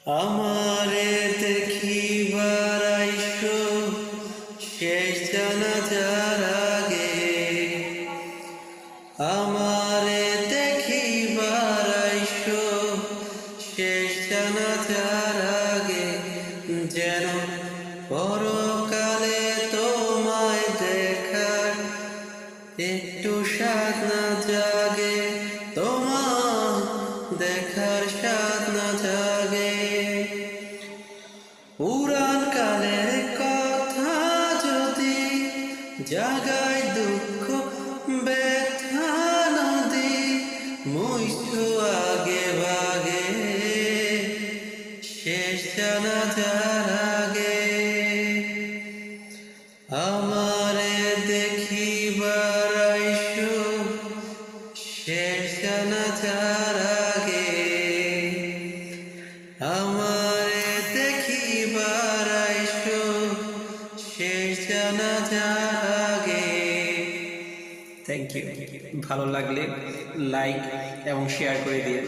আমারে দেখিবার আইসো শেষ জানাজার আগে, আমারে দেখিবার আইসো শেষ জানাজার আগে, যেন পরকালে তোমায় দেখার একটু স্বাদ না জাগে, তোমায় দেখার স্বাদ না জাগে। পুরাণ কালের কথা যদি জাগায় দুঃখ ব্যথা নদী, মুইছো আগে ভাগে শেষ জানাজার আগে। আমারে দেখিবার আইসো শেষ জানাজার আগে, আমারে দেখিবার আইসো শেষ জানাজার আগে। Thank you. ভালো লাগলে লাইক এবং শেয়ার করে দিন।